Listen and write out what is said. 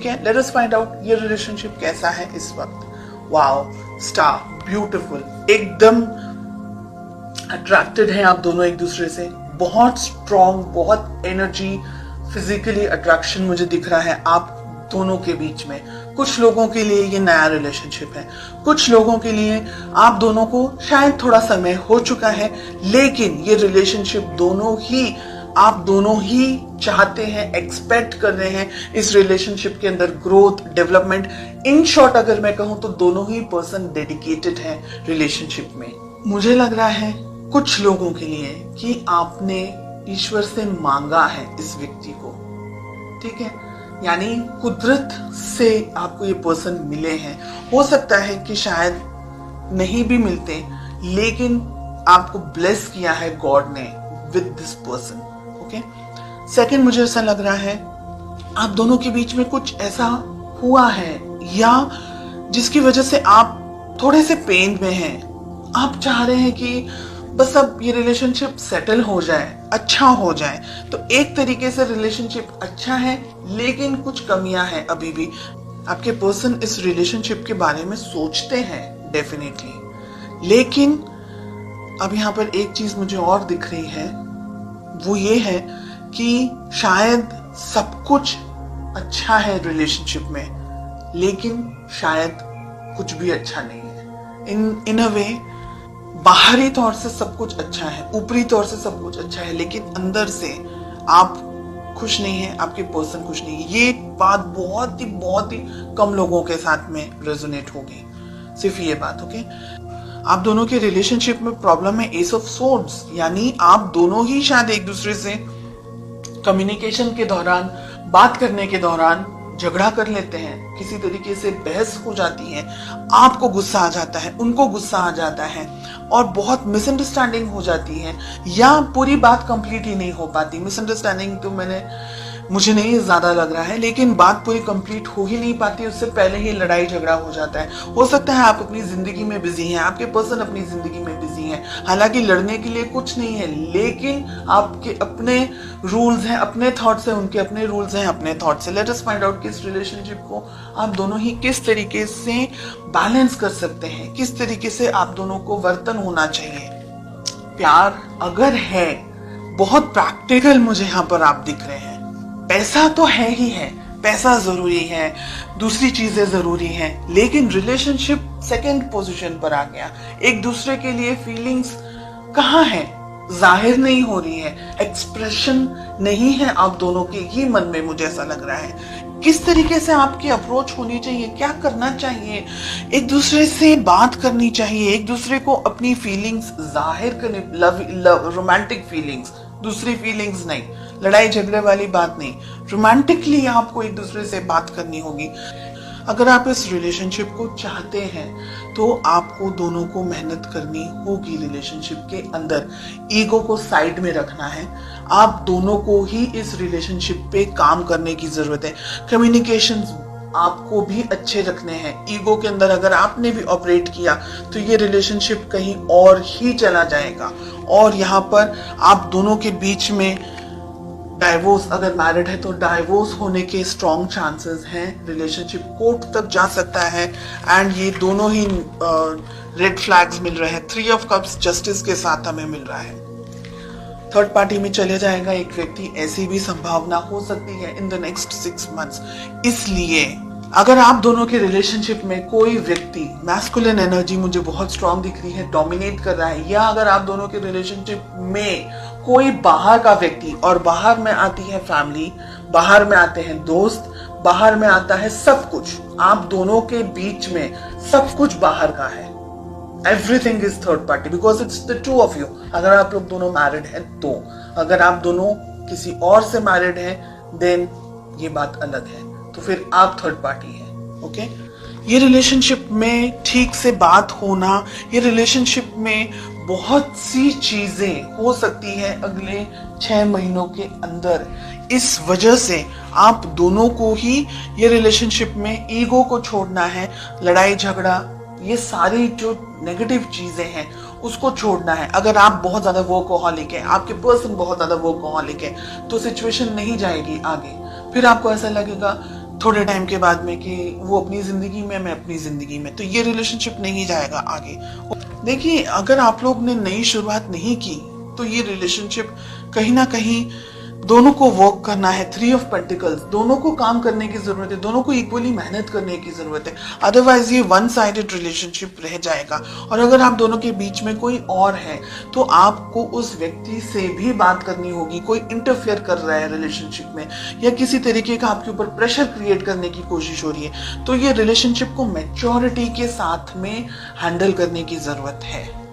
ठीक है, let us find out ये रिलेशनशिप कैसा है इस वक्त। वाओ, स्टार, ब्यूटीफुल, एकदम अट्रैक्टेड हैं आप दोनों एक दूसरे से, बहुत स्ट्रॉन्ग, बहुत एनर्जी, फिजिकली अट्रैक्शन मुझे दिख रहा है आप दोनों के बीच में। कुछ लोगों के लिए ये नया रिलेशनशिप है, कुछ लोगों के लिए आप दोनों को शायद थोड़ा समय हो चुका है, लेकिन ये रिलेशनशिप आप दोनों ही चाहते हैं, एक्सपेक्ट कर रहे हैं इस रिलेशनशिप के अंदर ग्रोथ, डेवलपमेंट। इन शॉर्ट अगर मैं कहूं तो दोनों ही पर्सन डेडिकेटेड हैं रिलेशनशिप में। मुझे लग रहा है कुछ लोगों के लिए कि आपने ईश्वर से मांगा है इस व्यक्ति को, ठीक है, यानी कुदरत से आपको ये पर्सन मिले हैं। हो सकता है कि शायद नहीं भी मिलते, लेकिन आपको ब्लेस किया है गॉड ने with this person. Okay, second, मुझे ऐसा लग रहा है आप दोनों के बीच में कुछ ऐसा हुआ है या जिसकी वजह से आप थोड़े से पेन में हैं। आप चाह रहे हैं कि बस अब ये रिलेशनशिप सेटल हो जाए, अच्छा हो जाए। तो एक तरीके से रिलेशनशिप अच्छा है, लेकिन कुछ कमियां हैं अभी भी। आपके पर्सन इस रिलेशनशिप के बारे में सोचते हैं डेफिनेटली, लेकिन अब यहाँ पर एक चीज मुझे और दिख रही है, वो ये है कि शायद सब कुछ अच्छा है रिलेशनशिप में, लेकिन शायद कुछ भी अच्छा नहीं है। इन अ वे बाहरी तौर से सब कुछ अच्छा है, ऊपरी तौर से सब कुछ अच्छा है, लेकिन अंदर से आप खुश नहीं है, आपके पर्सन खुश नहीं है। ये बात बहुत ही कम लोगों के साथ में रेजोनेट होगी, सिर्फ ये बात। ओके, आप दोनों के रिलेशनशिप में प्रॉब्लम है एस ऑफ सोर्ड्स, यानी आप दोनों ही शायद एक दूसरे से कम्युनिकेशन के दौरान, बात करने के दौरान झगड़ा कर लेते हैं, किसी तरीके से बहस हो जाती है, आपको गुस्सा आ जाता है, उनको गुस्सा आ जाता है और बहुत मिसअंडरस्टैंडिंग हो जाती है, या पूरी बात कंप्लीट ही नहीं हो पाती। मिसअंडरस्टैंडिंग तो मुझे नहीं ज्यादा लग रहा है, लेकिन बात पूरी कंप्लीट हो ही नहीं पाती, उससे पहले ही लड़ाई झगड़ा हो जाता है। हो सकता है आप अपनी जिंदगी में बिजी हैं, आपके पर्सन अपनी जिंदगी में बिजी हैं, हालांकि लड़ने के लिए कुछ नहीं है, लेकिन आपके अपने रूल्स हैं, अपने थॉट्स हैं, उनके अपने रूल्स हैं, अपने थॉट्स हैं। लेट अस फाइंड आउट कि इस रिलेशनशिप को आप दोनों ही किस तरीके से बैलेंस कर सकते हैं, किस तरीके से आप दोनों को वर्तन होना चाहिए। प्यार अगर है, बहुत प्रैक्टिकल मुझे यहाँ पर आप दिख रहे हैं। पैसा तो है ही है, पैसा जरूरी है, दूसरी चीजें जरूरी हैं, लेकिन रिलेशनशिप सेकंड पोजीशन पर आ गया। एक दूसरे के लिए फीलिंग्स कहाँ है, जाहिर नहीं हो रही है, एक्सप्रेशन नहीं है आप दोनों के ही मन में, मुझे ऐसा लग रहा है। किस तरीके से आपकी अप्रोच होनी चाहिए, क्या करना चाहिए, एक दूसरे से बात करनी चाहिए, एक दूसरे को अपनी फीलिंग्स जाहिर करनी, लव रोमांटिक फीलिंग्स, दूसरी फीलिंग्स नहीं, लड़ाई झगड़े वाली बात नहीं, रोमांटिकली आपको एक दूसरे से बात करनी होगी। अगर आप इस रिलेशनशिप को चाहते हैं तो आपको दोनों को मेहनत करनी होगी रिलेशनशिप के अंदर। ईगो को साइड में रखना है, आप दोनों को ही इस रिलेशनशिप पे काम करने की जरूरत है। कम्युनिकेशंस आपको भी अच्छे रखने हैं। ईगो के अंदर अगर आपने भी ऑपरेट किया तो ये रिलेशनशिप कहीं और ही चला जाएगा, और यहाँ पर आप दोनों के बीच में डाइवोर्स, अगर मैरिड है तो डाइवोर्स होने के स्ट्रॉन्ग चांसेस हैं। रिलेशनशिप कोर्ट तक जा सकता है, एंड ये दोनों ही रेड फ्लैग्स मिल रहे हैं। 3 ऑफ कप्स जस्टिस के साथ हमें मिल रहा है। थर्ड पार्टी में चले जाएगा एक व्यक्ति, ऐसी भी संभावना हो सकती है इन द नेक्स्ट 6 मंथ्स। इसलिए अगर आप दोनों के रिलेशनशिप में कोई व्यक्ति, मैस्कुलिन एनर्जी मुझे बहुत स्ट्रांग दिख रही है, डोमिनेट कर रहा है, या अगर आप दोनों के रिलेशनशिप में कोई बाहर का व्यक्ति, और बाहर में आती है फैमिली, बाहर में आते हैं दोस्त, बाहर में आता है सब कुछ, आप दोनों के बीच में सब कुछ बाहर का है। Everything is third party because it's the two of you. अगर आप लोग दोनों मैरिड हैं तो, अगर आप दोनों किसी और से मैरिड हैं देन ये बात अलग है, तो फिर आप थर्ड पार्टी हैं। ओके, ये रिलेशनशिप में ठीक से बात होना, ये रिलेशनशिप में बहुत सी चीजें हो सकती है अगले 6 महीनों के अंदर। इस वजह से आप दोनों को ही ये रिलेशनशिप में ईगो को छोड़ना है, लड़ाई झगड़ा, ये सारी जो नेगेटिव चीजें हैं उसको छोड़ना है। अगर आप बहुत ज्यादा वर्कहॉलिक है, आपके पर्सन बहुत ज्यादा वर्कहॉलिक है, तो सिचुएशन नहीं जाएगी आगे। फिर आपको ऐसा लगेगा थोड़े टाइम के बाद में कि वो अपनी जिंदगी में, मैं अपनी जिंदगी में, तो ये रिलेशनशिप नहीं जाएगा आगे। देखिए, अगर आप लोग ने नई शुरुआत नहीं की तो ये रिलेशनशिप कहीं ना कहीं दोनों को वर्क करना है। 3 ऑफ पेंटिकल्स, दोनों को काम करने की जरूरत है, दोनों को इक्वली मेहनत करने की जरूरत है, अदरवाइज ये वन साइडेड रिलेशनशिप रह जाएगा। और अगर आप दोनों के बीच में कोई और है तो आपको उस व्यक्ति से भी बात करनी होगी। कोई इंटरफेयर कर रहा है रिलेशनशिप में या किसी तरीके का आपके ऊपर प्रेशर क्रिएट करने की कोशिश हो रही है, तो ये रिलेशनशिप को मैच्योरिटी के साथ में हैंडल करने की जरूरत है।